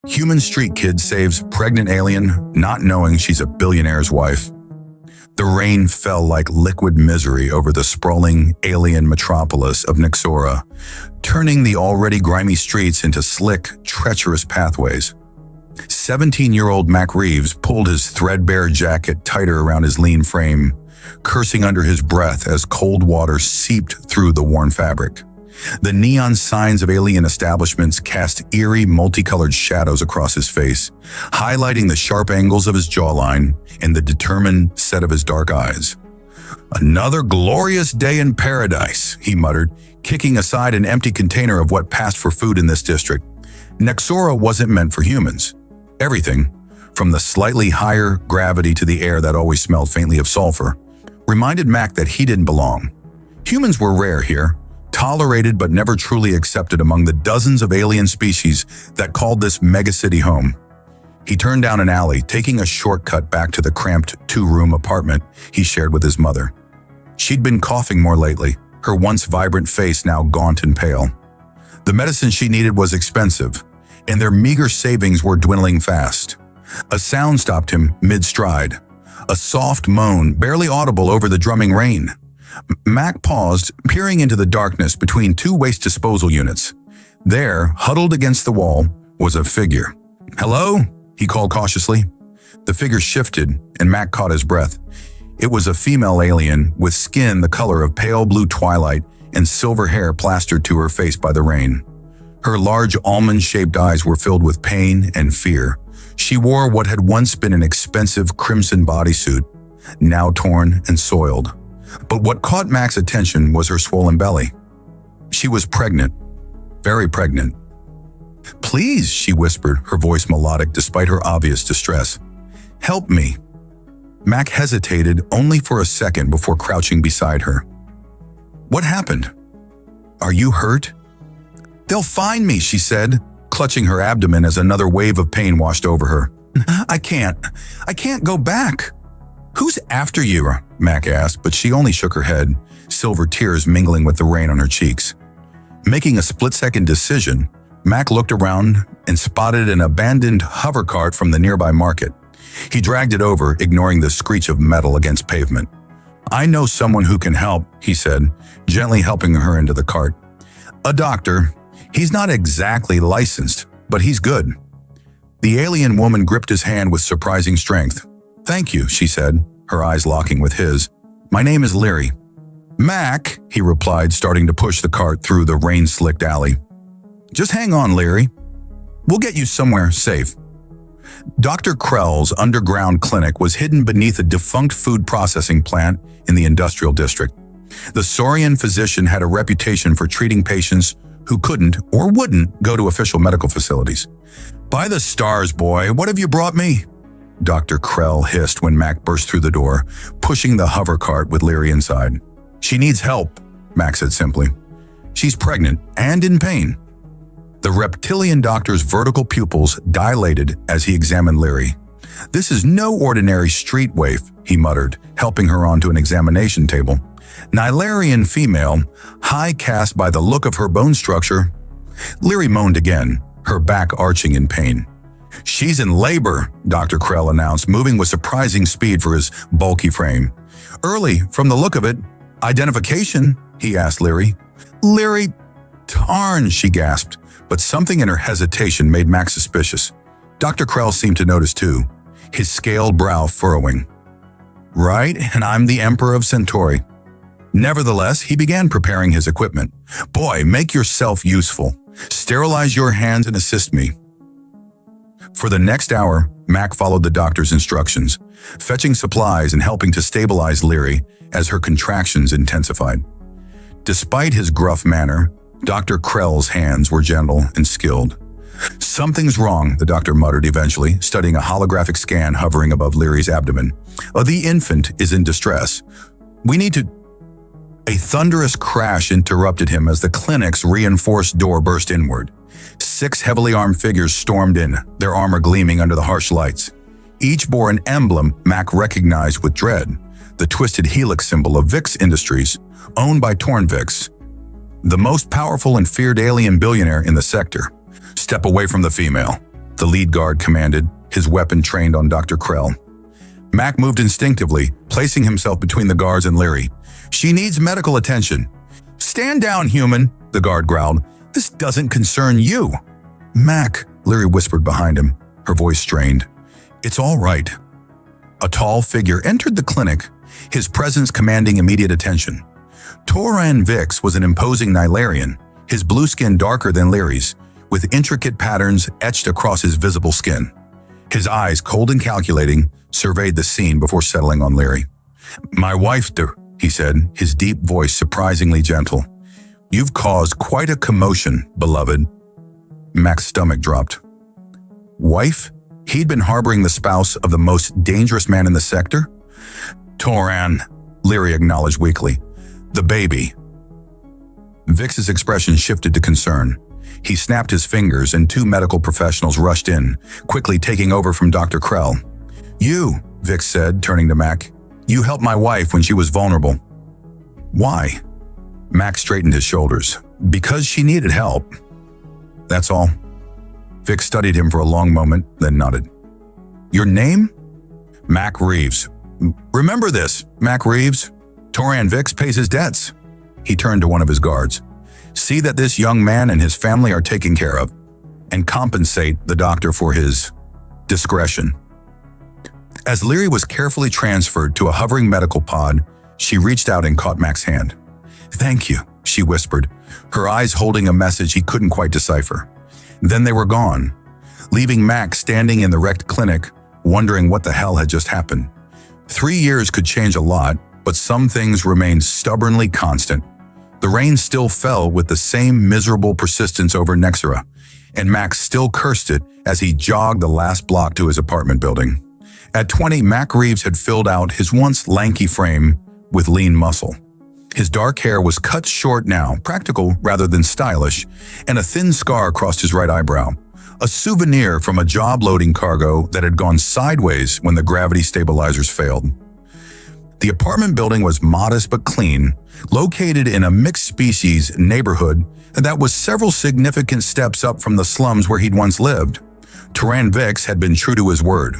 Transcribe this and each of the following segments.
Human street kid saves pregnant alien, not knowing she's a billionaire's wife. The rain fell like liquid misery over the sprawling alien metropolis of Nyxora, turning the already grimy streets into slick, treacherous pathways. 17-year-old Mac Reeves pulled his threadbare jacket tighter around his lean frame, cursing under his breath as cold water seeped through the worn fabric. The neon signs of alien establishments cast eerie, multicolored shadows across his face, highlighting the sharp angles of his jawline and the determined set of his dark eyes. "Another glorious day in paradise," he muttered, kicking aside an empty container of what passed for food in this district. Nyxora wasn't meant for humans. Everything, from the slightly higher gravity to the air that always smelled faintly of sulfur, reminded Mac that he didn't belong. Humans were rare here, tolerated but never truly accepted among the dozens of alien species that called this megacity home. He turned down an alley, taking a shortcut back to the cramped two-room apartment he shared with his mother. She'd been coughing more lately, her once vibrant face now gaunt and pale. The medicine she needed was expensive, and their meager savings were dwindling fast. A sound stopped him mid-stride, a soft moan barely audible over the drumming rain. Mac paused, peering into the darkness between two waste disposal units. There, huddled against the wall, was a figure. "Hello?" he called cautiously. The figure shifted, and Mac caught his breath. It was a female alien with skin the color of pale blue twilight and silver hair plastered to her face by the rain. Her large almond-shaped eyes were filled with pain and fear. She wore what had once been an expensive crimson bodysuit, now torn and soiled. But what caught Mac's attention was her swollen belly. She was pregnant, very pregnant. "Please," she whispered, her voice melodic despite her obvious distress. "Help me." Mac hesitated only for a second before crouching beside her. "What happened? Are you hurt?" "They'll find me," she said, clutching her abdomen as another wave of pain washed over her. I can't go back." "Who's after you?" Mac asked, but she only shook her head, silver tears mingling with the rain on her cheeks. Making a split-second decision, Mac looked around and spotted an abandoned hover cart from the nearby market. He dragged it over, ignoring the screech of metal against pavement. "I know someone who can help," he said, gently helping her into the cart. "A doctor. He's not exactly licensed, but he's good." The alien woman gripped his hand with surprising strength. "Thank you," she said, her eyes locking with his. "My name is Leary." "Mac," he replied, starting to push the cart through the rain-slicked alley. "Just hang on, Leary. We'll get you somewhere safe." Dr. Krell's underground clinic was hidden beneath a defunct food processing plant in the industrial district. The Saurian physician had a reputation for treating patients who couldn't or wouldn't go to official medical facilities. "By the stars, boy, what have you brought me?" Dr. Krell hissed when Mac burst through the door, pushing the hover cart with Leary inside. "She needs help," Mac said simply. "She's pregnant and in pain." The reptilian doctor's vertical pupils dilated as he examined Leary. "This is no ordinary street waif," he muttered, helping her onto an examination table. "Nilarian female, high caste by the look of her bone structure." Leary moaned again, her back arching in pain. "She's in labor," Dr. Krell announced, moving with surprising speed for his bulky frame. "Early, from the look of it. Identification?" he asked Leary. "Leary, darn," she gasped, but something in her hesitation made Mac suspicious. Dr. Krell seemed to notice too, his scaled brow furrowing. "Right, and I'm the Emperor of Centauri." Nevertheless, he began preparing his equipment. "Boy, make yourself useful. Sterilize your hands and assist me." For the next hour, Mac followed the doctor's instructions, fetching supplies and helping to stabilize Leary as her contractions intensified. Despite his gruff manner, Dr. Krell's hands were gentle and skilled. "Something's wrong," the doctor muttered eventually, studying a holographic scan hovering above Leary's abdomen. "The infant is in distress. We need to—" A thunderous crash interrupted him as the clinic's reinforced door burst inward. 6 heavily armed figures stormed in, their armor gleaming under the harsh lights. Each bore an emblem Mac recognized with dread, the twisted helix symbol of Vix Industries, owned by Tornvix, the most powerful and feared alien billionaire in the sector. "Step away from the female," the lead guard commanded, his weapon trained on Dr. Krell. Mac moved instinctively, placing himself between the guards and Leary. "She needs medical attention." "Stand down, human," the guard growled. "This doesn't concern you." "Mac," Leary whispered behind him, her voice strained. "It's all right." A tall figure entered the clinic, his presence commanding immediate attention. Toran Vix was an imposing Nilarian, his blue skin darker than Leary's, with intricate patterns etched across his visible skin. His eyes, cold and calculating, surveyed the scene before settling on Leary. "My wife, he said, his deep voice surprisingly gentle. "You've caused quite a commotion, beloved." Mac's stomach dropped. Wife? He'd been harboring the spouse of the most dangerous man in the sector? "Toran," Leary acknowledged weakly. "The baby." Vix's expression shifted to concern. He snapped his fingers and two medical professionals rushed in, quickly taking over from Dr. Krell. "You," Vix said, turning to Mac. "You helped my wife when she was vulnerable." "Why?" Mac straightened his shoulders. "Because she needed help. That's all." Vix studied him for a long moment, then nodded. "Your name?" "Mac Reeves." "Remember this, Mac Reeves. Toran Vix pays his debts." He turned to one of his guards. "See that this young man and his family are taken care of, and compensate the doctor for his discretion." As Leary was carefully transferred to a hovering medical pod, she reached out and caught Mac's hand. "Thank you," she whispered, her eyes holding a message he couldn't quite decipher. Then they were gone, leaving Mac standing in the wrecked clinic, wondering what the hell had just happened. 3 years could change a lot, but some things remained stubbornly constant. The rain still fell with the same miserable persistence over Nexera, and Mac still cursed it as he jogged the last block to his apartment building. At 20, Mac Reeves had filled out his once lanky frame with lean muscle. His dark hair was cut short now, practical rather than stylish, and a thin scar crossed his right eyebrow, a souvenir from a job-loading cargo that had gone sideways when the gravity stabilizers failed. The apartment building was modest but clean, located in a mixed-species neighborhood that was several significant steps up from the slums where he'd once lived. Toran Vix had been true to his word.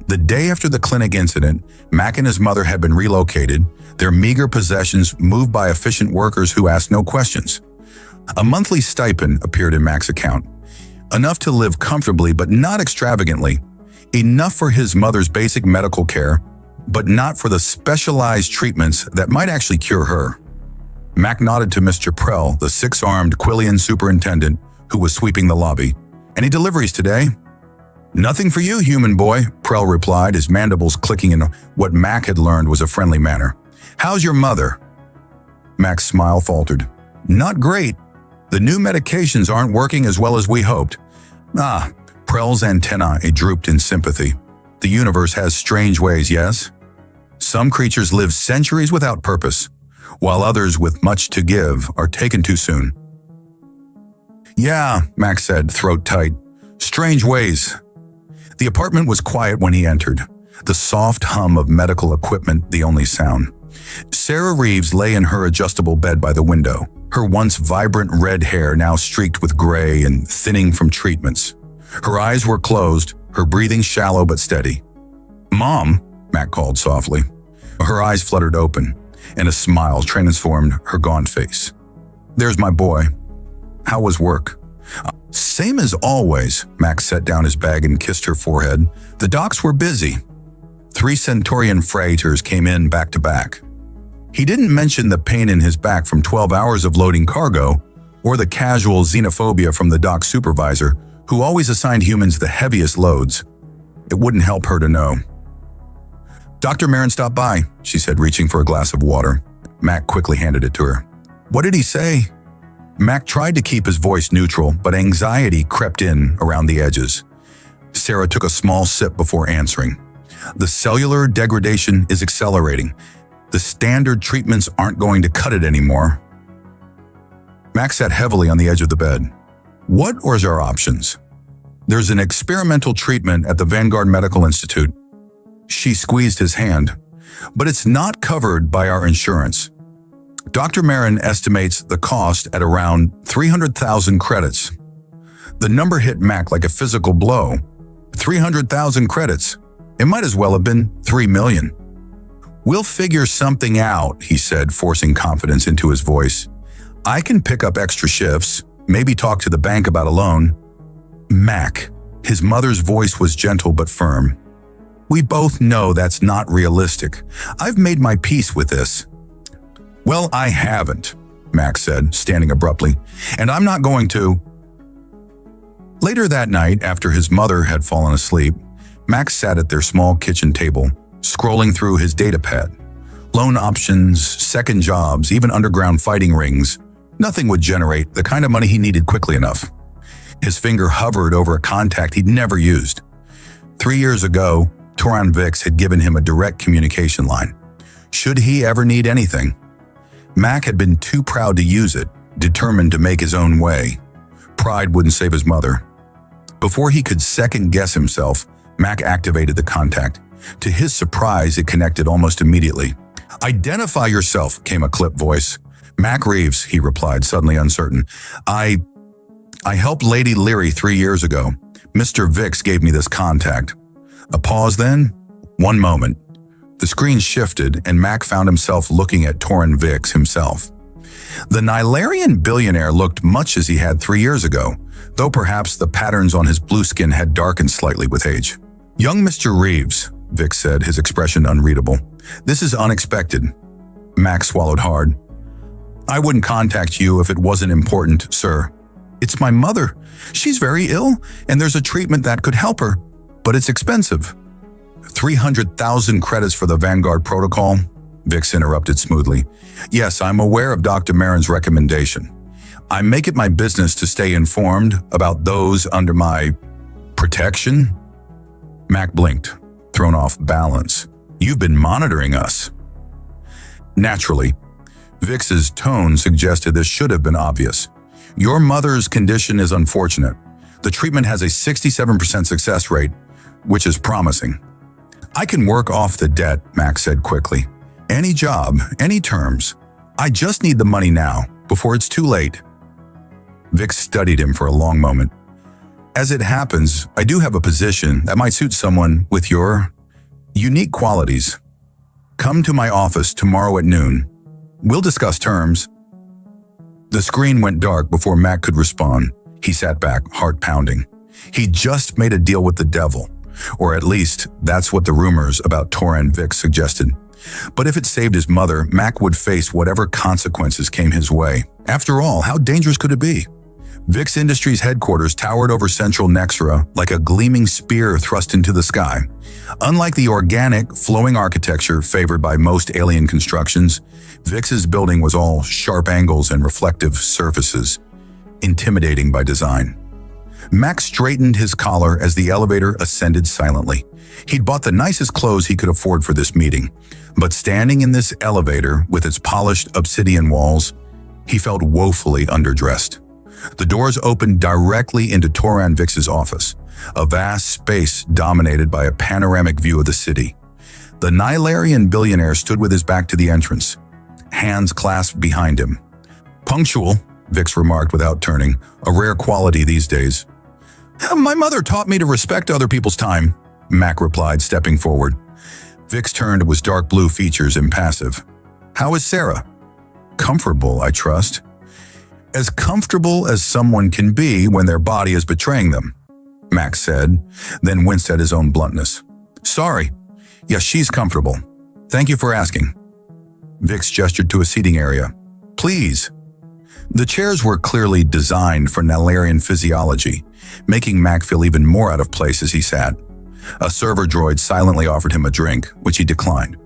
The day after the clinic incident, Mac and his mother had been relocated, their meager possessions moved by efficient workers who asked no questions. A monthly stipend appeared in Mac's account, enough to live comfortably but not extravagantly, enough for his mother's basic medical care, but not for the specialized treatments that might actually cure her. Mac nodded to Mr. Prell, the six-armed Quillian superintendent who was sweeping the lobby. "Any deliveries today?" "Nothing for you, human boy," Prell replied, his mandibles clicking in what Mac had learned was a friendly manner. "How's your mother?" Mac's smile faltered. "Not great. The new medications aren't working as well as we hoped." Prell's antennae drooped in sympathy. "The universe has strange ways, yes? Some creatures live centuries without purpose, while others with much to give are taken too soon." "Yeah," Mac said, throat tight. "Strange ways." The apartment was quiet when he entered, the soft hum of medical equipment the only sound. Sarah Reeves lay in her adjustable bed by the window, her once vibrant red hair now streaked with gray and thinning from treatments. Her eyes were closed, her breathing shallow but steady. "Mom," Mac called softly. Her eyes fluttered open, and a smile transformed her gaunt face. "There's my boy. How was work?" "Same as always," Mac set down his bag and kissed her forehead. "The docks were busy." 3 Centaurian freighters came in back to back. He didn't mention the pain in his back from 12 hours of loading cargo, or the casual xenophobia from the dock supervisor, who always assigned humans the heaviest loads. It wouldn't help her to know. "Dr. Marin stopped by," she said, reaching for a glass of water. Mac quickly handed it to her. "What did he say?" Mac tried to keep his voice neutral, but anxiety crept in around the edges. Sarah took a small sip before answering. "The cellular degradation is accelerating. The standard treatments aren't going to cut it anymore." Mac sat heavily on the edge of the bed. "What are our options?" "There's an experimental treatment at the Vanguard Medical Institute." She squeezed his hand. "But it's not covered by our insurance. Dr. Marin estimates the cost at around 300,000 credits." The number hit Mac like a physical blow. 300,000 credits. It might as well have been 3 million. "We'll figure something out," he said, forcing confidence into his voice. "I can pick up extra shifts, maybe talk to the bank about a loan." "Mac," his mother's voice was gentle but firm. "We both know that's not realistic. I've made my peace with this." "Well, I haven't," Mac said, standing abruptly, "and I'm not going to." Later that night, after his mother had fallen asleep, Mac sat at their small kitchen table, scrolling through his datapad. Loan options, second jobs, even underground fighting rings. Nothing would generate the kind of money he needed quickly enough. His finger hovered over a contact he'd never used. 3 years ago, Toran Vix had given him a direct communication line. Should he ever need anything? Mac had been too proud to use it, determined to make his own way. Pride wouldn't save his mother. Before he could second-guess himself, Mac activated the contact. To his surprise, it connected almost immediately. "Identify yourself," came a clipped voice. "Mac Reeves," he replied, suddenly uncertain. I helped Lady Leary 3 years ago. Mr. Vix gave me this contact." A pause then. 1 moment. The screen shifted, and Mac found himself looking at Toran Vix himself. The Nilarian billionaire looked much as he had 3 years ago, though perhaps the patterns on his blue skin had darkened slightly with age. "Young Mr. Reeves," Vix said, his expression unreadable. "This is unexpected." Mac swallowed hard. "I wouldn't contact you if it wasn't important, sir. It's my mother. She's very ill, and there's a treatment that could help her, but it's expensive." 300,000 credits for the Vanguard Protocol? Vix interrupted smoothly. "Yes, I'm aware of Dr. Marin's recommendation. I make it my business to stay informed about those under my protection." Mac blinked, thrown off balance. "You've been monitoring us." Naturally, Vix's tone suggested this should have been obvious. "Your mother's condition is unfortunate. The treatment has a 67% success rate, which is promising." "I can work off the debt," Mac said quickly. "Any job, any terms. I just need the money now, before it's too late." Vix studied him for a long moment. "As it happens, I do have a position that might suit someone with your unique qualities. Come to my office tomorrow at noon. We'll discuss terms." The screen went dark before Mac could respond. He sat back, heart pounding. He just made a deal with the devil. Or at least, that's what the rumors about Toran Vix suggested. But if it saved his mother, Mac would face whatever consequences came his way. After all, how dangerous could it be? Vix Industries' headquarters towered over central Nexera like a gleaming spear thrust into the sky. Unlike the organic, flowing architecture favored by most alien constructions, Vix's building was all sharp angles and reflective surfaces, intimidating by design. Mac straightened his collar as the elevator ascended silently. He'd bought the nicest clothes he could afford for this meeting, but standing in this elevator with its polished obsidian walls, he felt woefully underdressed. The doors opened directly into Toran Vix's office, a vast space dominated by a panoramic view of the city. The Nilarian billionaire stood with his back to the entrance, hands clasped behind him. "Punctual," Vix remarked without turning, a rare quality these days. "My mother taught me to respect other people's time," Mac replied, stepping forward. Vix turned to his dark blue features, impassive. "How is Sarah?" "Comfortable, I trust." "As comfortable as someone can be when their body is betraying them," Mac said, then winced at his own bluntness. "Sorry. Yes, she's comfortable. Thank you for asking." Vix gestured to a seating area. "Please." The chairs were clearly designed for Nilarian physiology, making Mac feel even more out of place as he sat. A server droid silently offered him a drink, which he declined.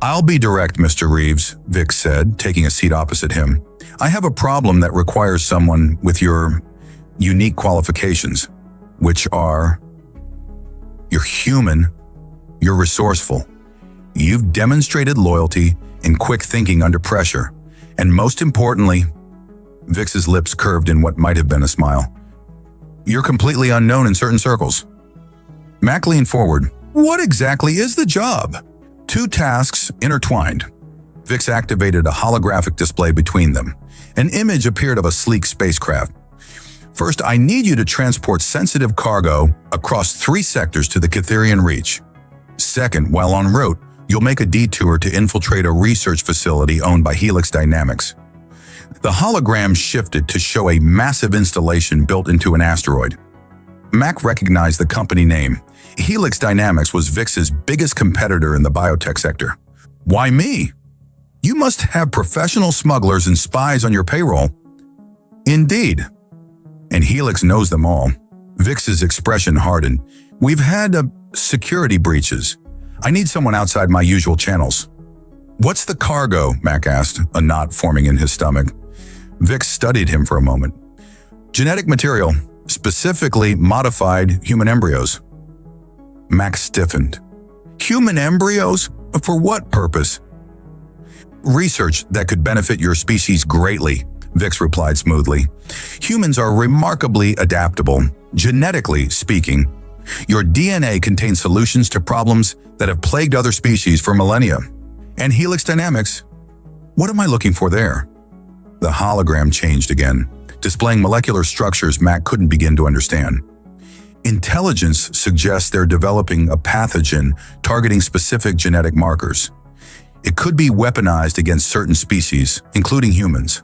"I'll be direct, Mr. Reeves," Vix said, taking a seat opposite him. "I have a problem that requires someone with your unique qualifications, which are: you're human, you're resourceful, you've demonstrated loyalty and quick thinking under pressure, and most importantly," Vix's lips curved in what might have been a smile, "you're completely unknown in certain circles." Mac leaned forward. "What exactly is the job?" Two tasks intertwined. Vix activated a holographic display between them. An image appeared of a sleek spacecraft. First, I need you to transport sensitive cargo across 3 sectors to the Catherian Reach. Second, while en route, you'll make a detour to infiltrate a research facility owned by Helix Dynamics. The hologram shifted to show a massive installation built into an asteroid. Mac recognized the company name. Helix Dynamics was Vix's biggest competitor in the biotech sector. Why me? You must have professional smugglers and spies on your payroll. Indeed. And Helix knows them all. Vix's expression hardened. We've had security breaches. I need someone outside my usual channels. What's the cargo? Mac asked, a knot forming in his stomach. Vix studied him for a moment. Genetic material, specifically modified human embryos. Mac stiffened. Human embryos? For what purpose? Research that could benefit your species greatly, Vix replied smoothly. Humans are remarkably adaptable, genetically speaking. Your DNA contains solutions to problems that have plagued other species for millennia. And Helix Dynamics? What am I looking for there? The hologram changed again, displaying molecular structures Mac couldn't begin to understand. Intelligence suggests they're developing a pathogen targeting specific genetic markers. It could be weaponized against certain species, including humans.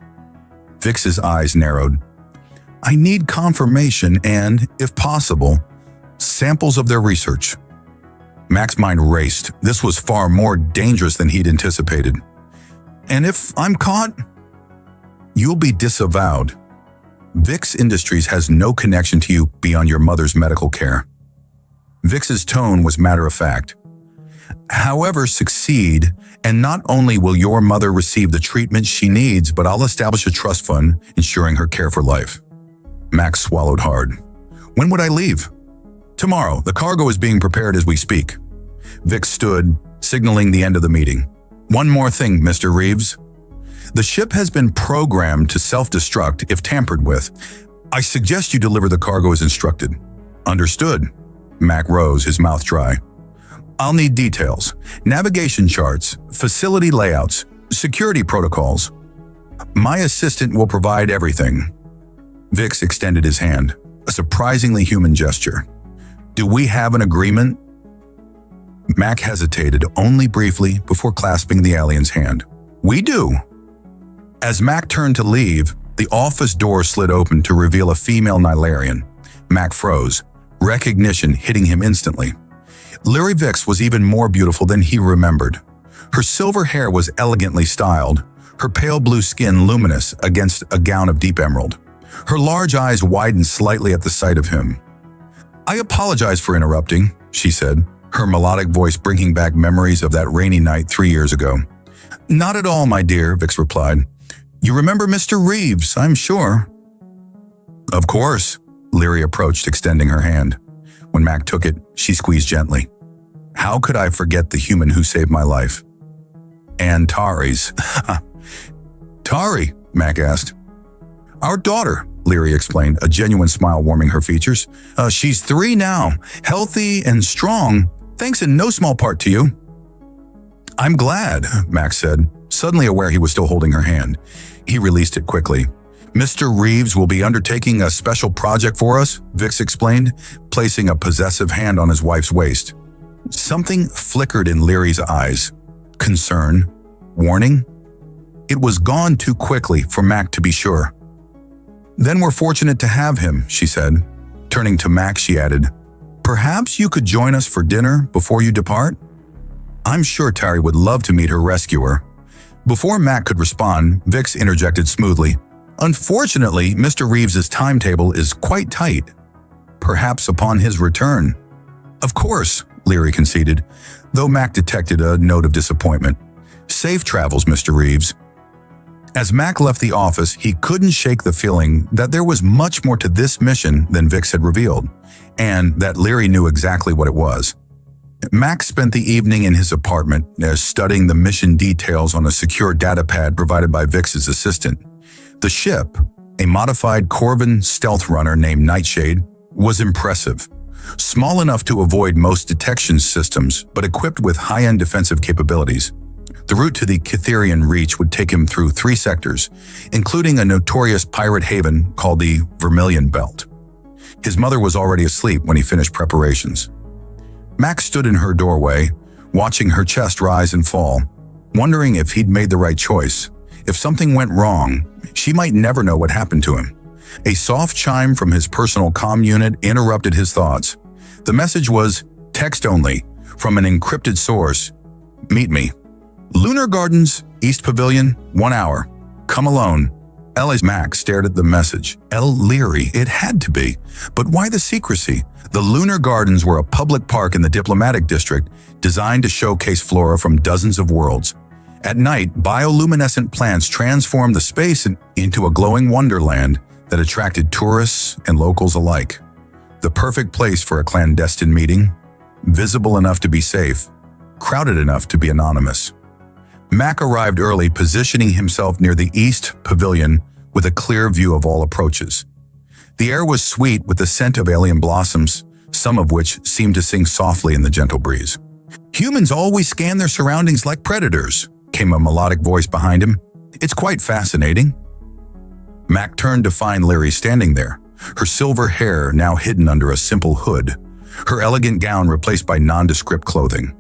Vix's eyes narrowed. I need confirmation and, if possible, samples of their research. Mac's mind raced. This was far more dangerous than he'd anticipated. And if I'm caught, you'll be disavowed. Vix Industries has no connection to you beyond your mother's medical care. Vix's tone was matter-of-fact. However, succeed, and not only will your mother receive the treatment she needs, but I'll establish a trust fund ensuring her care for life. Max swallowed hard. When would I leave? Tomorrow. The cargo is being prepared as we speak. Vix stood, signaling the end of the meeting. One more thing, Mr. Reeves. The ship has been programmed to self-destruct if tampered with. I suggest you deliver the cargo as instructed. Understood. Mac rose, his mouth dry. I'll need details, navigation charts, facility layouts, security protocols. My assistant will provide everything. Vix extended his hand, a surprisingly human gesture. Do we have an agreement? Mac hesitated only briefly before clasping the alien's hand. We do. As Mac turned to leave, the office door slid open to reveal a female Nilarian. Mac froze, recognition hitting him instantly. Lyri Vix was even more beautiful than he remembered. Her silver hair was elegantly styled, her pale blue skin luminous against a gown of deep emerald. Her large eyes widened slightly at the sight of him. I apologize for interrupting, she said, her melodic voice bringing back memories of that rainy night 3 years ago. Not at all, my dear, Vix replied. You remember Mr. Reeves, I'm sure. Of course, Lyri approached, extending her hand. When Mac took it, she squeezed gently. How could I forget the human who saved my life? And Tari's. Tari, Mac asked. Our daughter, Lyri explained, a genuine smile warming her features. She's 3 now, healthy and strong, thanks in no small part to you. I'm glad, Mac said, suddenly aware he was still holding her hand. He released it quickly. Mr. Reeves will be undertaking a special project for us, Vix explained, placing a possessive hand on his wife's waist. Something flickered in Lyri's eyes. Concern? Warning? It was gone too quickly for Mac to be sure. Then we're fortunate to have him, she said. Turning to Mac, she added, Perhaps you could join us for dinner before you depart? I'm sure Tari would love to meet her rescuer. Before Mac could respond, Vix interjected smoothly. Unfortunately, Mr. Reeves's timetable is quite tight. Perhaps upon his return. Of course, Lyri conceded, though Mac detected a note of disappointment. Safe travels, Mr. Reeves. As Mac left the office, he couldn't shake the feeling that there was much more to this mission than Vix had revealed, and that Lyri knew exactly what it was. Mac spent the evening in his apartment, studying the mission details on a secure datapad provided by Vix's assistant. The ship, a modified Corvin stealth runner named Nightshade, was impressive. Small enough to avoid most detection systems, but equipped with high-end defensive capabilities. The route to the Cytherian Reach would take him through 3 sectors, including a notorious pirate haven called the Vermilion Belt. His mother was already asleep when he finished preparations. Mac stood in her doorway, watching her chest rise and fall, wondering if he'd made the right choice. If something went wrong, she might never know what happened to him. A soft chime from his personal comm unit interrupted his thoughts. The message was text only, from an encrypted source. Meet me. Lunar Gardens, East Pavilion, 1 hour. Come alone. L.A.'s Mac stared at the message. L. Leary, it had to be. But why the secrecy? The Lunar Gardens were a public park in the diplomatic district designed to showcase flora from dozens of worlds. At night, bioluminescent plants transformed the space into a glowing wonderland that attracted tourists and locals alike. The perfect place for a clandestine meeting, visible enough to be safe, crowded enough to be anonymous. Mac arrived early, positioning himself near the East Pavilion with a clear view of all approaches. The air was sweet with the scent of alien blossoms, some of which seemed to sing softly in the gentle breeze. Humans always scan their surroundings like predators, came a melodic voice behind him. It's quite fascinating. Mac turned to find Leary standing there, her silver hair now hidden under a simple hood, her elegant gown replaced by nondescript clothing.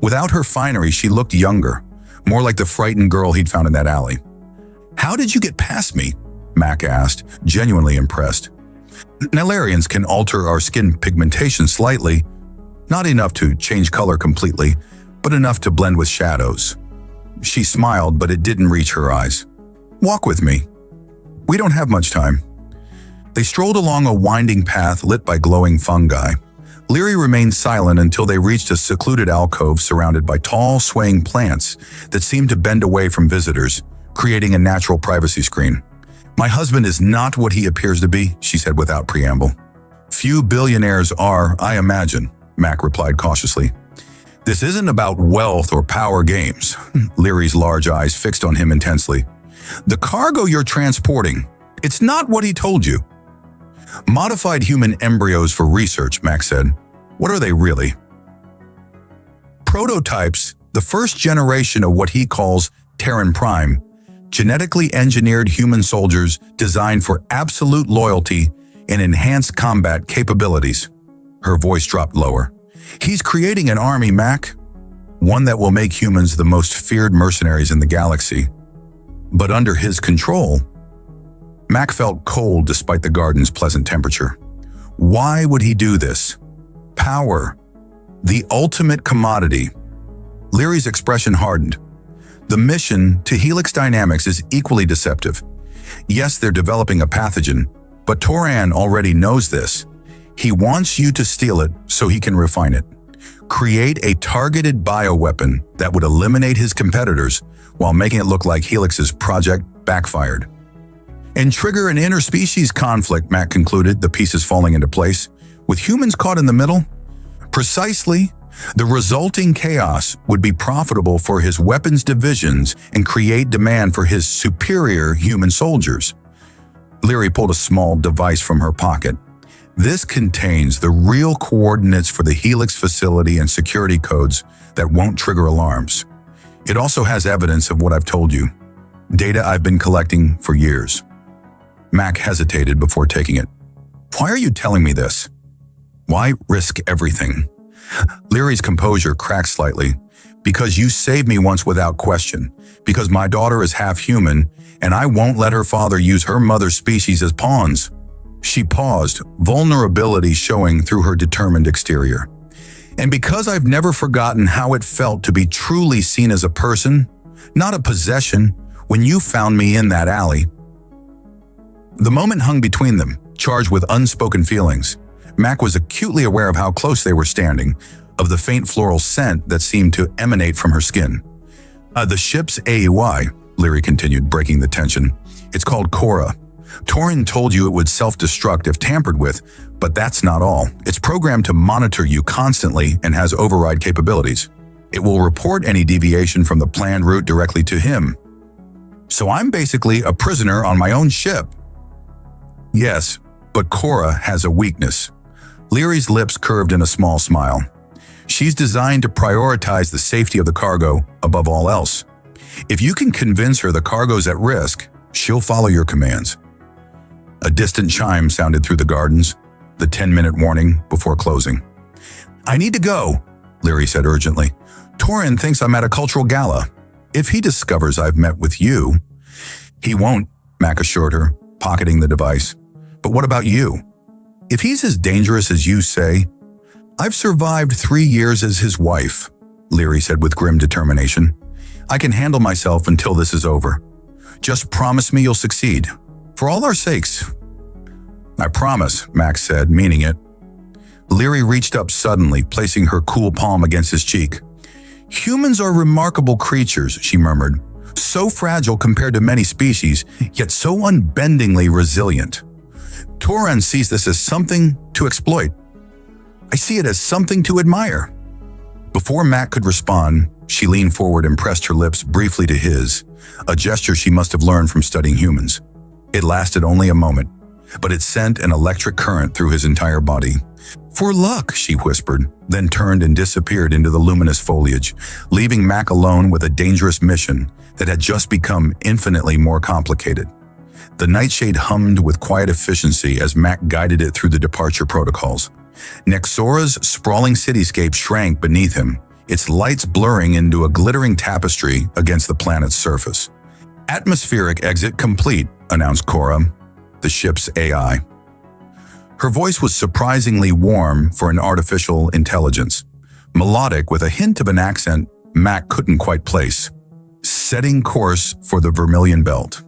Without her finery, she looked younger, more like the frightened girl he'd found in that alley. "How did you get past me?" Mac asked, genuinely impressed. "Nilarians can alter our skin pigmentation slightly, not enough to change color completely, but enough to blend with shadows." She smiled, but it didn't reach her eyes. "Walk with me. We don't have much time." They strolled along a winding path lit by glowing fungi. Leary remained silent until they reached a secluded alcove surrounded by tall, swaying plants that seemed to bend away from visitors, creating a natural privacy screen. "My husband is not what he appears to be," she said without preamble. "Few billionaires are, I imagine," Mac replied cautiously. "This isn't about wealth or power games." Leary's large eyes fixed on him intensely. "The cargo you're transporting, it's not what he told you." "Modified human embryos for research," Mac said. "What are they really?" "Prototypes, the first generation of what he calls Terran Prime, genetically engineered human soldiers designed for absolute loyalty and enhanced combat capabilities." Her voice dropped lower. "He's creating an army, Mac, one that will make humans the most feared mercenaries in the galaxy. But under his control." Mac felt cold despite the garden's pleasant temperature. Why would he do this? Power. The ultimate commodity. Leary's expression hardened. The mission to Helix Dynamics is equally deceptive. Yes, they're developing a pathogen, but Toran already knows this. He wants you to steal it so he can refine it. Create a targeted bioweapon that would eliminate his competitors while making it look like Helix's project backfired. "And trigger an interspecies conflict," Mac concluded, the pieces falling into place, "with humans caught in the middle." "Precisely. The resulting chaos would be profitable for his weapons divisions and create demand for his superior human soldiers." Leary pulled a small device from her pocket. "This contains the real coordinates for the Helix facility and security codes that won't trigger alarms. It also has evidence of what I've told you, data I've been collecting for years." Mac hesitated before taking it. "Why are you telling me this? Why risk everything?" Leary's composure cracked slightly. "Because you saved me once without question. Because my daughter is half human, and I won't let her father use her mother's species as pawns." She paused, vulnerability showing through her determined exterior. "And because I've never forgotten how it felt to be truly seen as a person, not a possession, when you found me in that alley." The moment hung between them, charged with unspoken feelings. Mac was acutely aware of how close they were standing, of the faint floral scent that seemed to emanate from her skin. The ship's AUI," Leary continued, breaking the tension. "It's called Cora. Torin told you it would self-destruct if tampered with, but that's not all. It's programmed to monitor you constantly and has override capabilities. It will report any deviation from the planned route directly to him. So I'm basically a prisoner on my own ship." "Yes, but Cora has a weakness." Leary's lips curved in a small smile. She's designed to prioritize the safety of the cargo above all else. If you can convince her the cargo's at risk, she'll follow your commands. A distant chime sounded through the gardens, the 10-minute warning before closing. "I need to go," Leary said urgently. "Torin thinks I'm at a cultural gala. If he discovers I've met with you—" "He won't," Mac assured her, pocketing the device. "But what about you? If he's as dangerous as you say—" "I've survived 3 years as his wife," Leary said with grim determination. "I can handle myself until this is over. Just promise me you'll succeed. For all our sakes." "I promise," Max said, meaning it. Leary reached up suddenly, placing her cool palm against his cheek. "Humans are remarkable creatures," she murmured. "So fragile compared to many species, yet so unbendingly resilient. Toran sees this as something to exploit. I see it as something to admire." Before Mac could respond, she leaned forward and pressed her lips briefly to his, a gesture she must have learned from studying humans. It lasted only a moment, but it sent an electric current through his entire body. "For luck," she whispered, then turned and disappeared into the luminous foliage, leaving Mac alone with a dangerous mission that had just become infinitely more complicated. The nightshade hummed with quiet efficiency as Mac guided it through the departure protocols. Nexora's sprawling cityscape shrank beneath him, its lights blurring into a glittering tapestry against the planet's surface. "Atmospheric exit complete," announced Cora, the ship's AI. Her voice was surprisingly warm for an artificial intelligence, melodic with a hint of an accent Mac couldn't quite place. "Setting course for the Vermilion Belt."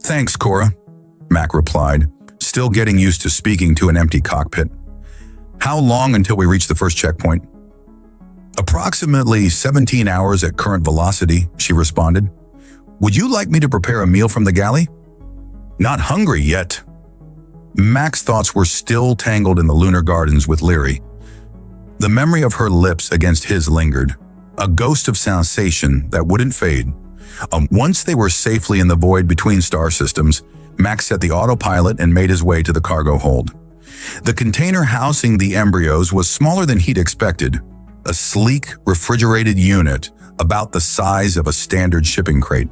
"Thanks, Cora," Mac replied, still getting used to speaking to an empty cockpit. "How long until we reach the first checkpoint?" "Approximately 17 hours at current velocity," she responded. "Would you like me to prepare a meal from the galley?" "Not hungry yet." Mac's thoughts were still tangled in the lunar gardens with Leary. The memory of her lips against his lingered, a ghost of sensation that wouldn't fade. Once they were safely in the void between star systems, Mac set the autopilot and made his way to the cargo hold. The container housing the embryos was smaller than he'd expected, a sleek, refrigerated unit about the size of a standard shipping crate.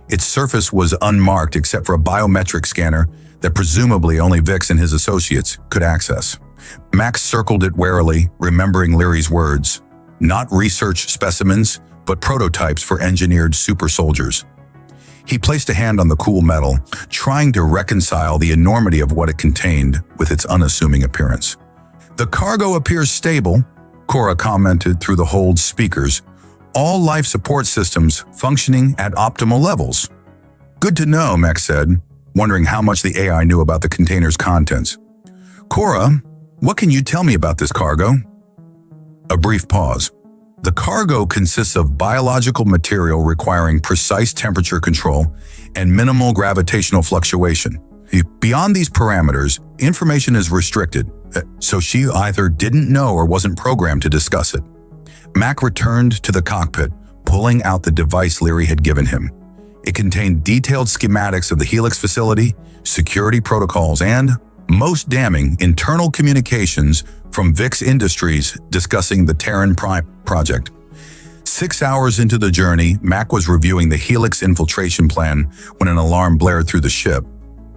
Its surface was unmarked except for a biometric scanner that presumably only Vix and his associates could access. Max circled it warily, remembering Leary's words. Not research specimens, but prototypes for engineered super soldiers. He placed a hand on the cool metal, trying to reconcile the enormity of what it contained with its unassuming appearance. "The cargo appears stable," Cora commented through the hold's speakers. "All life support systems functioning at optimal levels." "Good to know," Max said, wondering how much the AI knew about the container's contents. "Cora, what can you tell me about this cargo?" A brief pause. "The cargo consists of biological material requiring precise temperature control and minimal gravitational fluctuation. Beyond these parameters, information is restricted, so she either didn't know or wasn't programmed to discuss it." Mac returned to the cockpit, pulling out the device Leary had given him. It contained detailed schematics of the Helix facility, security protocols, and, most damning, internal communications from Vix Industries discussing the Terran Prime project. 6 hours into the journey, Mac was reviewing the Helix infiltration plan when an alarm blared through the ship.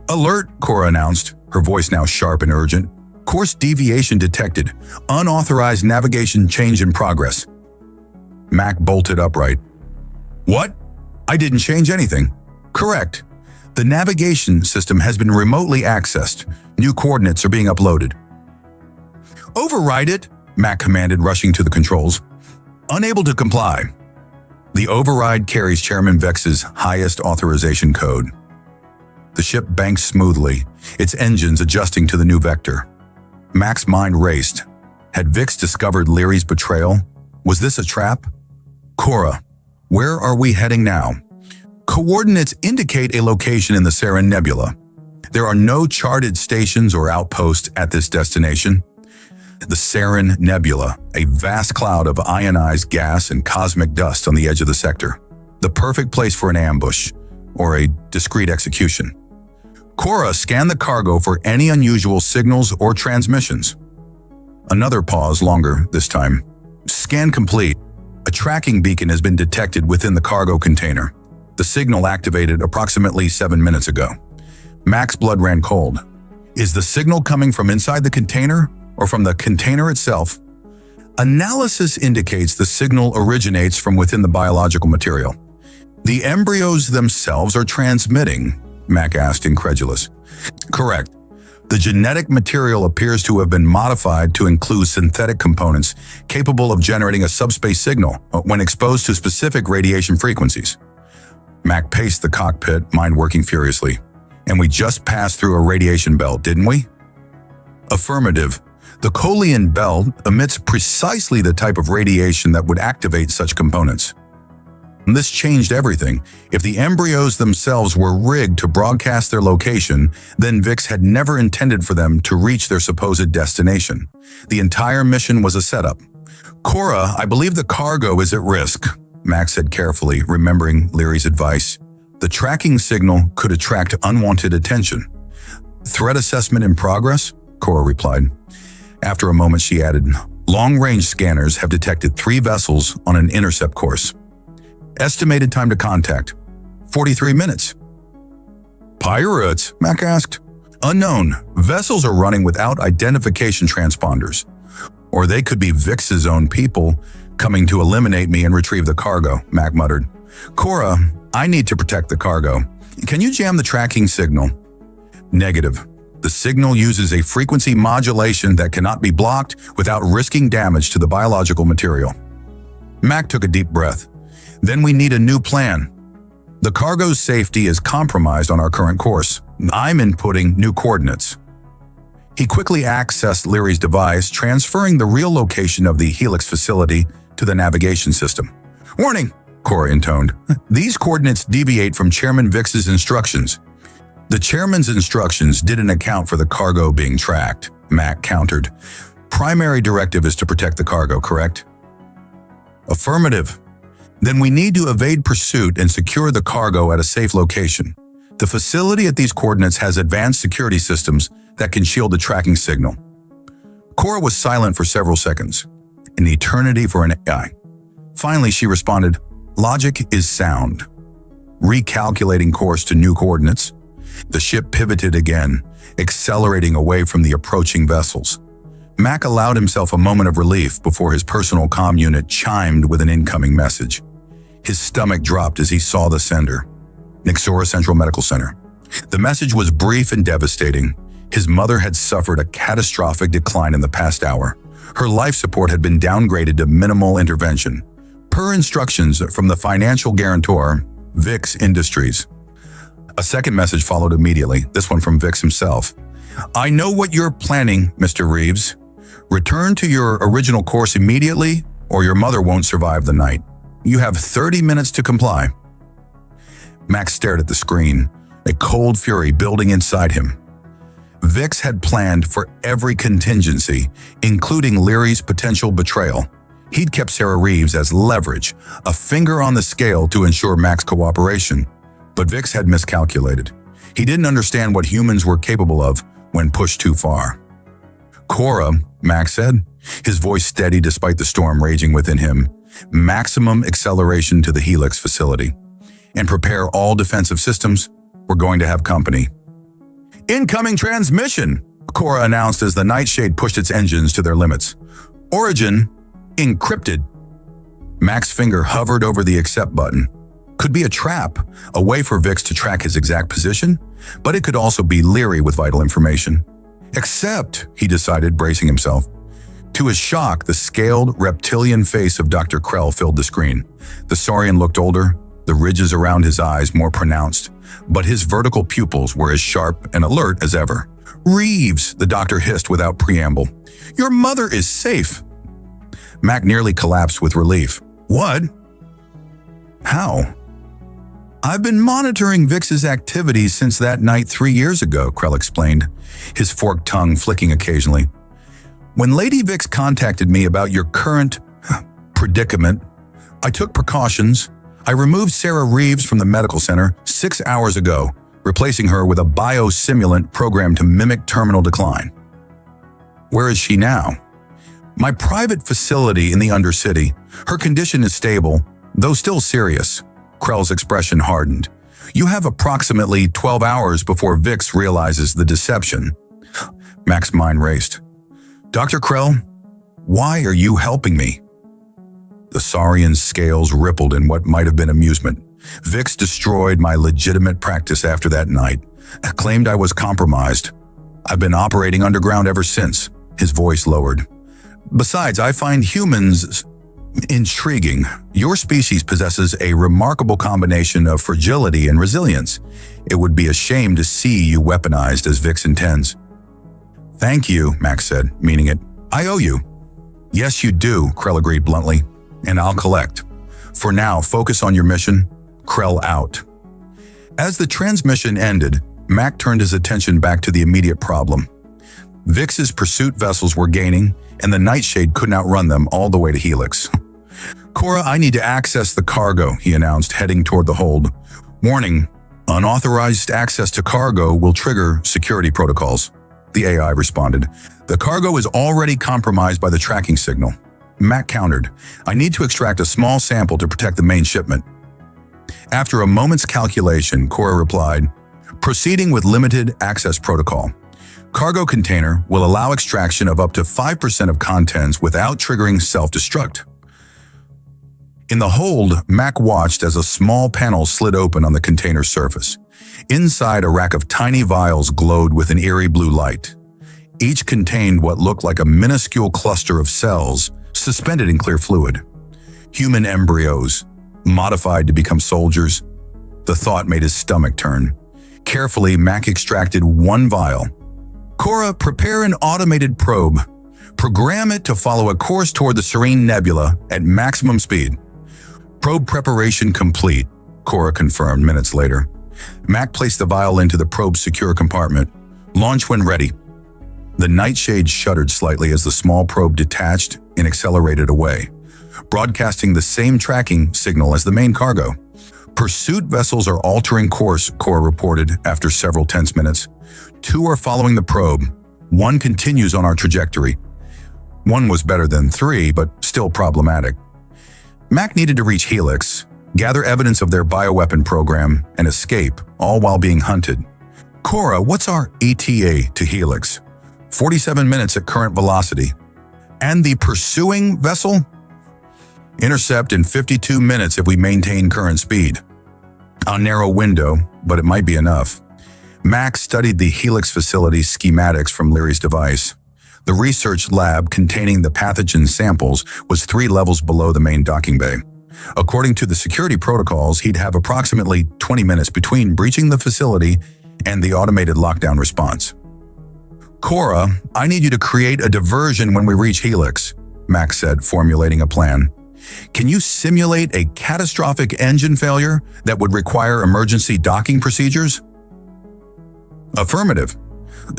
"Alert," Cora announced, her voice now sharp and urgent. "Course deviation detected. Unauthorized navigation change in progress." Mac bolted upright. "What? I didn't change anything." "Correct. The navigation system has been remotely accessed. New coordinates are being uploaded." "Override it," Mac commanded, rushing to the controls. "Unable to comply." The override carries Chairman Vex's highest authorization code. The ship banked smoothly, its engines adjusting to the new vector. Mac's mind raced. Had Vix discovered Leary's betrayal? Was this a trap? "Cora, where are we heading now?" "Coordinates indicate a location in the Sarin Nebula. There are no charted stations or outposts at this destination." The Sarin Nebula, a vast cloud of ionized gas and cosmic dust on the edge of the sector. The perfect place for an ambush, or a discreet execution. "Cora, scan the cargo for any unusual signals or transmissions." Another pause, longer this time. Scan complete. A tracking beacon has been detected within the cargo container. The signal activated approximately 7 minutes ago. Mac's blood ran cold. Is the signal coming from inside the container or from the container itself? Analysis indicates the signal originates from within the biological material. The embryos themselves are transmitting, Mac asked, incredulous. Correct. The genetic material appears to have been modified to include synthetic components capable of generating a subspace signal when exposed to specific radiation frequencies. Mac paced the cockpit, mind working furiously. And we just passed through a radiation belt, didn't we? Affirmative. The Colian belt emits precisely the type of radiation that would activate such components. This changed everything. If the embryos themselves were rigged to broadcast their location, then Vix had never intended for them to reach their supposed destination. The entire mission was a setup. Cora, I believe the cargo is at risk, Max said carefully, remembering Leary's advice. The tracking signal could attract unwanted attention. Threat assessment in progress? Cora replied. After a moment, she added, long-range scanners have detected 3 vessels on an intercept course. Estimated time to contact, 43 minutes. Pirates? Mac asked. Unknown. Vessels are running without identification transponders. Or they could be Vix's own people coming to eliminate me and retrieve the cargo, Mac muttered. Cora, I need to protect the cargo. Can you jam the tracking signal? Negative. The signal uses a frequency modulation that cannot be blocked without risking damage to the biological material. Mac took a deep breath. Then we need a new plan. The cargo's safety is compromised on our current course. I'm inputting new coordinates. He quickly accessed Leary's device, transferring the real location of the Helix facility to the navigation system. Warning, Cora intoned. These coordinates deviate from Chairman Vix's instructions. The chairman's instructions didn't account for the cargo being tracked, Mac countered. Primary directive is to protect the cargo, correct? Affirmative. Then we need to evade pursuit and secure the cargo at a safe location. The facility at these coordinates has advanced security systems that can shield the tracking signal. Cora was silent for several seconds, an eternity for an AI. Finally, she responded, logic is sound. Recalculating course to new coordinates, the ship pivoted again, accelerating away from the approaching vessels. Mac allowed himself a moment of relief before his personal comm unit chimed with an incoming message. His stomach dropped as he saw the sender. Nyxora Central Medical Center. The message was brief and devastating. His mother had suffered a catastrophic decline in the past hour. Her life support had been downgraded to minimal intervention, per instructions from the financial guarantor, Vix Industries. A second message followed immediately, this one from Vix himself. I know what you're planning, Mr. Reeves. Return to your original course immediately, or your mother won't survive the night. You have 30 minutes to comply. Max stared at the screen, a cold fury building inside him. Vix had planned for every contingency, including Leary's potential betrayal. He'd kept Sarah Reeves as leverage, a finger on the scale to ensure Mac's cooperation. But Vix had miscalculated. He didn't understand what humans were capable of when pushed too far. Cora, Max said, his voice steady despite the storm raging within him. Maximum acceleration to the Helix facility. And prepare all defensive systems. We're going to have company. Incoming transmission, Cora announced as the Nightshade pushed its engines to their limits. Origin encrypted. Mac's finger hovered over the accept button. Could be a trap, a way for Vix to track his exact position, but it could also be Leary with vital information. Accept, he decided, bracing himself. To his shock, the scaled, reptilian face of Dr. Krell filled the screen. The Saurian looked older, the ridges around his eyes more pronounced, but his vertical pupils were as sharp and alert as ever. Reeves, the doctor hissed without preamble. Your mother is safe. Mac nearly collapsed with relief. What? How? I've been monitoring Vix's activities since that night 3 years ago, Krell explained, his forked tongue flicking occasionally. When Lady Vix contacted me about your current predicament, I took precautions. I removed Sarah Reeves from the medical center 6 hours ago, replacing her with a biosimulant programmed to mimic terminal decline. Where is she now? My private facility in the Undercity. Her condition is stable, though still serious. Krell's expression hardened. You have approximately 12 hours before Vix realizes the deception. Mac's mind raced. Dr. Krell, why are you helping me? The Saurian's scales rippled in what might have been amusement. Vix destroyed my legitimate practice after that night. Claimed I was compromised. I've been operating underground ever since. His voice lowered. Besides, I find humans intriguing. Your species possesses a remarkable combination of fragility and resilience. It would be a shame to see you weaponized as Vix intends. Thank you, Max said, meaning it. I owe you. Yes, you do, Krell agreed bluntly, and I'll collect. For now, focus on your mission. Krell out. As the transmission ended, Mac turned his attention back to the immediate problem. Vix's pursuit vessels were gaining, and the Nightshade couldn't outrun them all the way to Helix. Cora, I need to access the cargo, he announced, heading toward the hold. Warning, unauthorized access to cargo will trigger security protocols. The AI responded. The cargo is already compromised by the tracking signal. Mac countered. I need to extract a small sample to protect the main shipment. After a moment's calculation, Cora replied, proceeding with limited access protocol. Cargo container will allow extraction of up to 5% of contents without triggering self-destruct. In the hold, Mac watched as a small panel slid open on the container's surface. Inside, a rack of tiny vials glowed with an eerie blue light. Each contained what looked like a minuscule cluster of cells suspended in clear fluid. Human embryos, modified to become soldiers. The thought made his stomach turn. Carefully, Mac extracted one vial. Cora, prepare an automated probe. Program it to follow a course toward the Serene Nebula at maximum speed. Probe preparation complete, Cora confirmed minutes later. Mac placed the vial into the probe's secure compartment. Launch when ready. The Nightshade shuddered slightly as the small probe detached and accelerated away, broadcasting the same tracking signal as the main cargo. Pursuit vessels are altering course, Cora reported after several tense minutes. 2 are following the probe. 1 continues on our trajectory. 1 was better than 3, but still problematic. Mac needed to reach Helix, gather evidence of their bioweapon program, and escape, all while being hunted. Cora, what's our ETA to Helix? 47 minutes at current velocity. And the pursuing vessel? Intercept in 52 minutes if we maintain current speed. A narrow window, but it might be enough. Max studied the Helix facility's schematics from Leary's device. The research lab containing the pathogen samples was 3 levels below the main docking bay. According to the security protocols, he'd have approximately 20 minutes between breaching the facility and the automated lockdown response. Cora, I need you to create a diversion when we reach Helix, Max said, formulating a plan. Can you simulate a catastrophic engine failure that would require emergency docking procedures? Affirmative.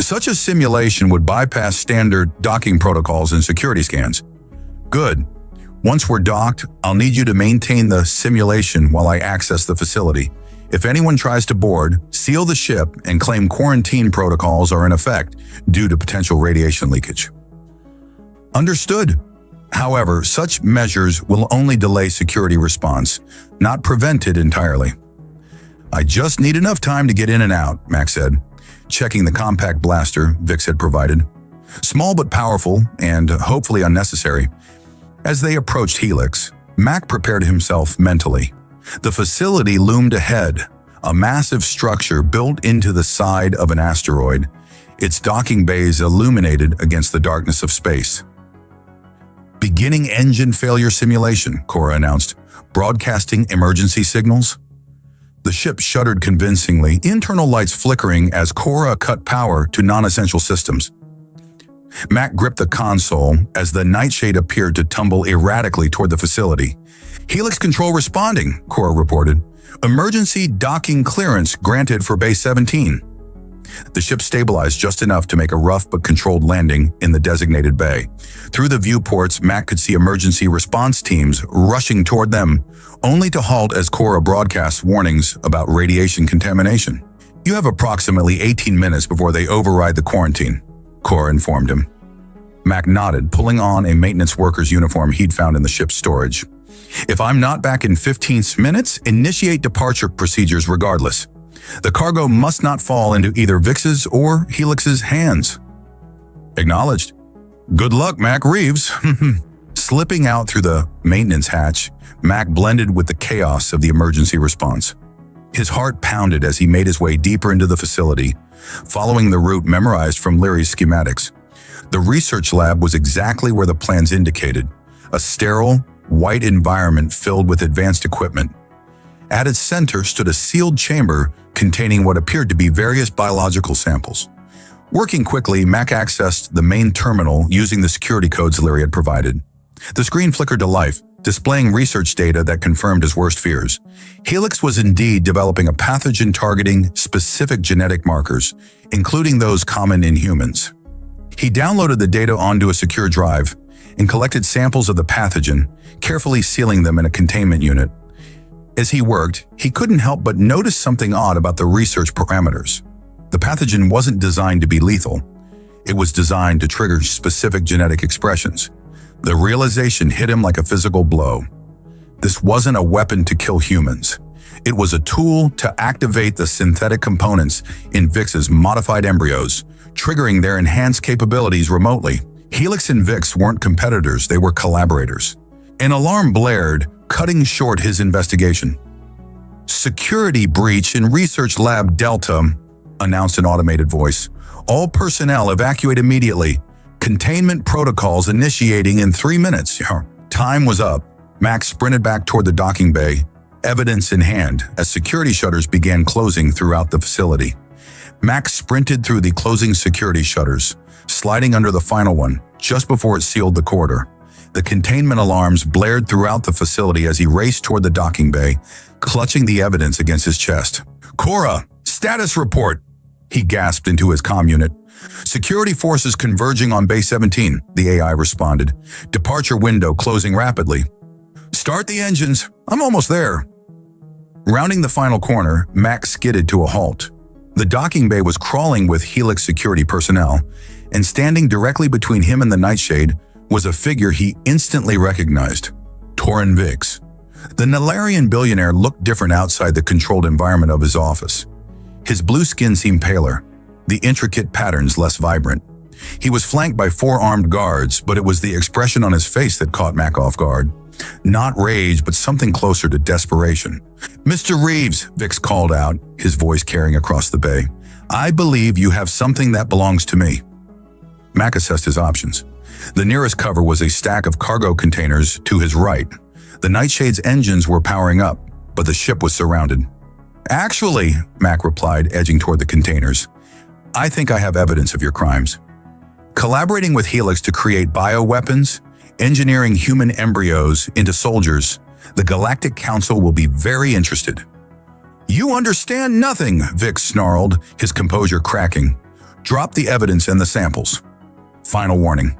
Such a simulation would bypass standard docking protocols and security scans. Good. Once we're docked, I'll need you to maintain the simulation while I access the facility. If anyone tries to board, seal the ship and claim quarantine protocols are in effect due to potential radiation leakage. Understood. However, such measures will only delay security response, not prevent it entirely. I just need enough time to get in and out, Max said, checking the compact blaster Vix had provided. Small but powerful and hopefully unnecessary. As they approached Helix, Mac prepared himself mentally. The facility loomed ahead, a massive structure built into the side of an asteroid, its docking bays illuminated against the darkness of space. Beginning engine failure simulation, Cora announced, broadcasting emergency signals. The ship shuddered convincingly, internal lights flickering as Cora cut power to non-essential systems. Mac gripped the console as the Nightshade appeared to tumble erratically toward the facility. Helix control responding, Cora reported. Emergency docking clearance granted for Base 17. The ship stabilized just enough to make a rough but controlled landing in the designated bay. Through the viewports, Mac could see emergency response teams rushing toward them, only to halt as Cora broadcast warnings about radiation contamination. You have approximately 18 minutes before they override the quarantine, Cora informed him. Mac nodded, pulling on a maintenance worker's uniform he'd found in the ship's storage. If I'm not back in 15 minutes, initiate departure procedures regardless. The cargo must not fall into either Vix's or Helix's hands. Acknowledged. Good luck, Mac Reeves. Slipping out through the maintenance hatch, Mac blended with the chaos of the emergency response. His heart pounded as he made his way deeper into the facility, following the route memorized from Leary's schematics. The research lab was exactly where the plans indicated, a sterile, white environment filled with advanced equipment. At its center stood a sealed chamber containing what appeared to be various biological samples. Working quickly, Mac accessed the main terminal using the security codes Leary had provided. The screen flickered to life, displaying research data that confirmed his worst fears. Helix was indeed developing a pathogen targeting specific genetic markers, including those common in humans. He downloaded the data onto a secure drive and collected samples of the pathogen, carefully sealing them in a containment unit. As he worked, he couldn't help but notice something odd about the research parameters. The pathogen wasn't designed to be lethal. It was designed to trigger specific genetic expressions. The realization hit him like a physical blow. This wasn't a weapon to kill humans. It was a tool to activate the synthetic components in Vix's modified embryos, triggering their enhanced capabilities remotely. Helix and Vix weren't competitors, they were collaborators. An alarm blared, cutting short his investigation. Security breach in Research Lab Delta, announced an automated voice. All personnel evacuate immediately. Containment protocols initiating in 3 minutes. Time was up. Max sprinted back toward the docking bay, evidence in hand, as security shutters began closing throughout the facility. Max sprinted through the closing security shutters, sliding under the final one, just before it sealed the corridor. The containment alarms blared throughout the facility as he raced toward the docking bay, clutching the evidence against his chest. "Cora, status report!" he gasped into his comm unit. "Security forces converging on Bay 17, the AI responded. "Departure window closing rapidly." "Start the engines. I'm almost there." Rounding the final corner, Max skidded to a halt. The docking bay was crawling with Helix security personnel, and standing directly between him and the Nightshade was a figure he instantly recognized, Torrin Vix. The Narration billionaire looked different outside the controlled environment of his office. His blue skin seemed paler, the intricate patterns less vibrant. He was flanked by 4 armed guards, but it was the expression on his face that caught Mac off guard. Not rage, but something closer to desperation. "Mr. Reeves," Vix called out, his voice carrying across the bay. "I believe you have something that belongs to me." Mac assessed his options. The nearest cover was a stack of cargo containers to his right. The Nightshade's engines were powering up, but the ship was surrounded. "Actually," Mac replied, edging toward the containers, "I think I have evidence of your crimes. Collaborating with Helix to create bioweapons, engineering human embryos into soldiers, the Galactic Council will be very interested." "You understand nothing," Vix snarled, his composure cracking. "Drop the evidence and the samples." Final warning.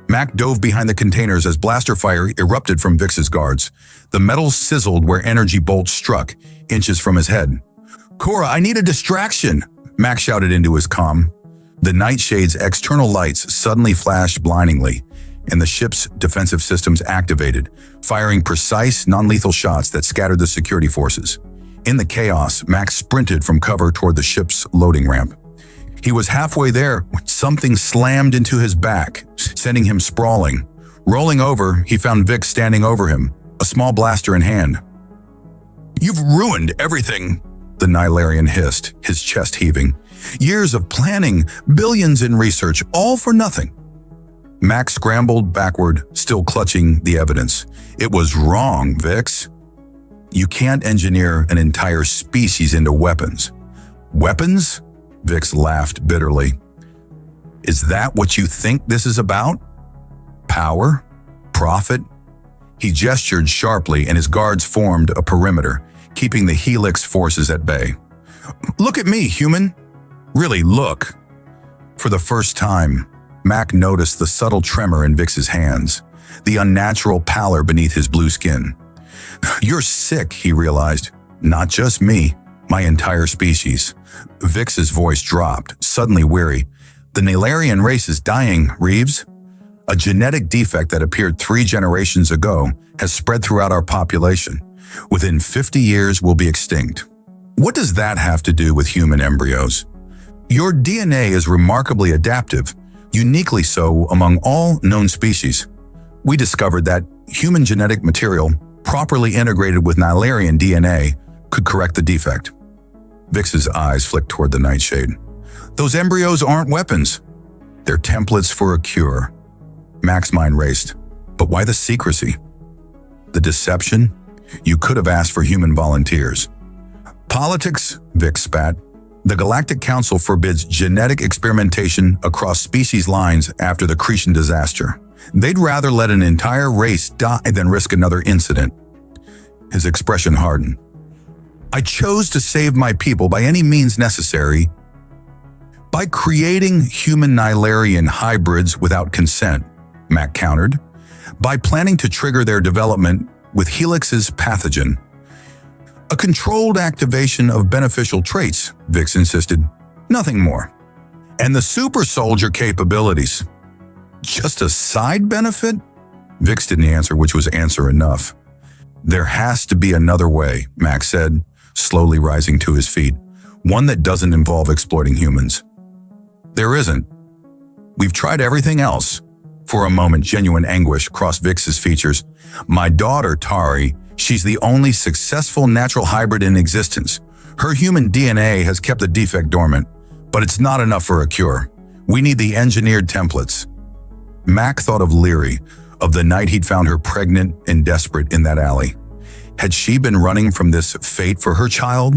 Mac dove behind the containers as blaster fire erupted from Vix's guards. The metal sizzled where energy bolts struck, inches from his head. "Cora, I need a distraction," Mac shouted into his comm. The Nightshade's external lights suddenly flashed blindingly, and the ship's defensive systems activated, firing precise, non-lethal shots that scattered the security forces. In the chaos, Max sprinted from cover toward the ship's loading ramp. He was halfway there when something slammed into his back, sending him sprawling. Rolling over, he found Vix standing over him, a small blaster in hand. "You've ruined everything," the Nihilarian hissed, his chest heaving. "Years of planning, billions in research, all for nothing." Max scrambled backward, still clutching the evidence. "It was wrong, Vix. You can't engineer an entire species into weapons." "Weapons?" Vix laughed bitterly. "Is that what you think this is about? Power? Profit?" He gestured sharply and his guards formed a perimeter, keeping the Helix forces at bay. "Look at me, human. Really, look." For the first time, Mac noticed the subtle tremor in Vix's hands, the unnatural pallor beneath his blue skin. "You're sick," he realized. "Not just me, my entire species." Vix's voice dropped, suddenly weary. The Narration race is dying, Reeves. A genetic defect that appeared 3 generations ago has spread throughout our population. Within 50 years, we'll be extinct. What does that have to do with human embryos? Your DNA is remarkably adaptive, uniquely so among all known species. We discovered that human genetic material, properly integrated with Narration DNA, could correct the defect. Vix's eyes flicked toward the nightshade. Those embryos aren't weapons. They're templates for a cure. Mac's mind raced. But why the secrecy? The deception? You could have asked for human volunteers. Politics, Vix spat. The Galactic Council forbids genetic experimentation across species lines after the Cretan disaster. They'd rather let an entire race die than risk another incident. His expression hardened. I chose to save my people by any means necessary. By creating human Narration hybrids without consent, Mac countered. By planning to trigger their development with Helix's pathogen. A controlled activation of beneficial traits, Vix insisted. Nothing more. And the super soldier capabilities. Just a side benefit? Vix didn't answer, which was answer enough. There has to be another way, Mac said, slowly rising to his feet. One that doesn't involve exploiting humans. There isn't. We've tried everything else. For a moment, genuine anguish crossed Vix's features. My daughter, Tari, she's the only successful natural hybrid in existence. Her human DNA has kept the defect dormant, but it's not enough for a cure. We need the engineered templates. Mac thought of Leary, of the night he'd found her pregnant and desperate in that alley. Had she been running from this fate for her child,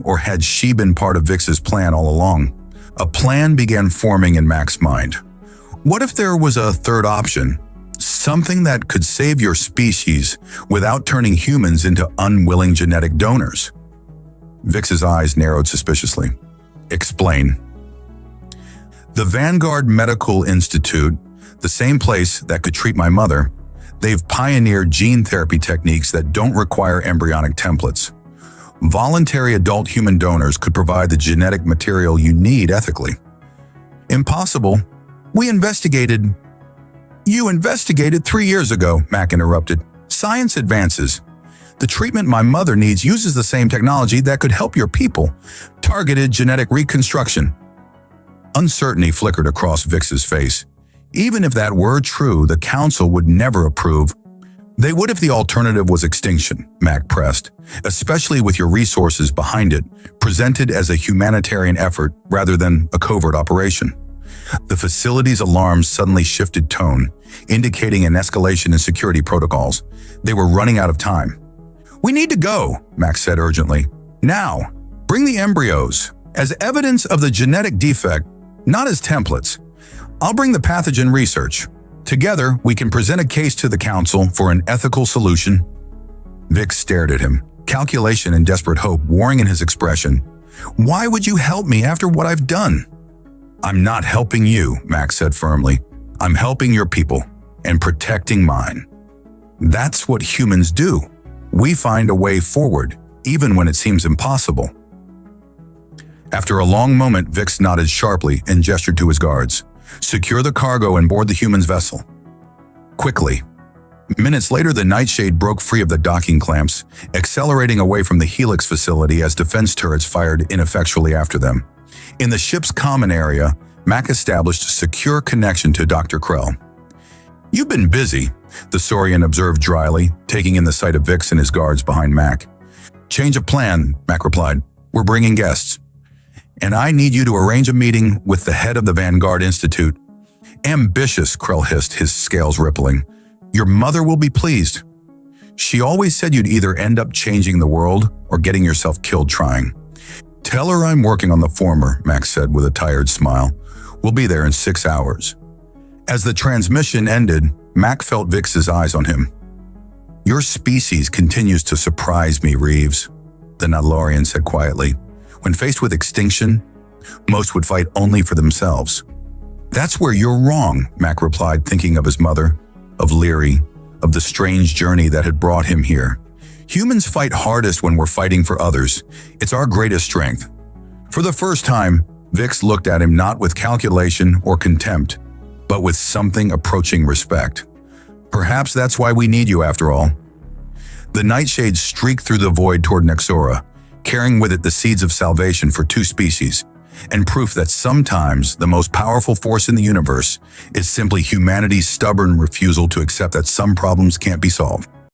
or had she been part of Vix's plan all along? A plan began forming in Mac's mind. What if there was a third option? Something that could save your species without turning humans into unwilling genetic donors? Vix's eyes narrowed suspiciously. Explain. The Vanguard Medical Institute, the same place that could treat my mother, they've pioneered gene therapy techniques that don't require embryonic templates. Voluntary adult human donors could provide the genetic material you need ethically. Impossible. We investigated. You investigated 3 years ago, Mac interrupted. Science advances. The treatment my mother needs uses the same technology that could help your people. Targeted genetic reconstruction. Uncertainty flickered across Vix's face. Even if that were true, the Council would never approve. They would if the alternative was extinction, Mac pressed, especially with your resources behind it, presented as a humanitarian effort rather than a covert operation. The facility's alarms suddenly shifted tone, indicating an escalation in security protocols. They were running out of time. We need to go, Max said urgently. Now, bring the embryos as evidence of the genetic defect, not as templates. I'll bring the pathogen research. Together, we can present a case to the Council for an ethical solution. Vix stared at him, calculation and desperate hope warring in his expression. Why would you help me after what I've done? I'm not helping you, Max said firmly. I'm helping your people and protecting mine. That's what humans do. We find a way forward, even when it seems impossible. After a long moment, Vix nodded sharply and gestured to his guards. Secure the cargo and board the human's vessel. Quickly. Minutes later, the Nightshade broke free of the docking clamps, accelerating away from the Helix facility as defense turrets fired ineffectually after them. In the ship's common area, Mac established a secure connection to Dr. Krell. You've been busy, the Saurian observed dryly, taking in the sight of Vix and his guards behind Mac. Change of plan, Mac replied. We're bringing guests. And I need you to arrange a meeting with the head of the Vanguard Institute. Ambitious, Krell hissed, his scales rippling. Your mother will be pleased. She always said you'd either end up changing the world or getting yourself killed trying. Tell her I'm working on the former, Max said with a tired smile. We'll be there in 6 hours. As the transmission ended, Mac felt Vix's eyes on him. Your species continues to surprise me, Reeves, the Narration said quietly. When faced with extinction, most would fight only for themselves. That's where you're wrong, Mac replied, thinking of his mother, of Leary, of the strange journey that had brought him here. Humans fight hardest when we're fighting for others. It's our greatest strength. For the first time, Vix looked at him not with calculation or contempt, but with something approaching respect. Perhaps that's why we need you after all. The nightshade streaked through the void toward Nexora, carrying with it the seeds of salvation for two species, and proof that sometimes the most powerful force in the universe is simply humanity's stubborn refusal to accept that some problems can't be solved.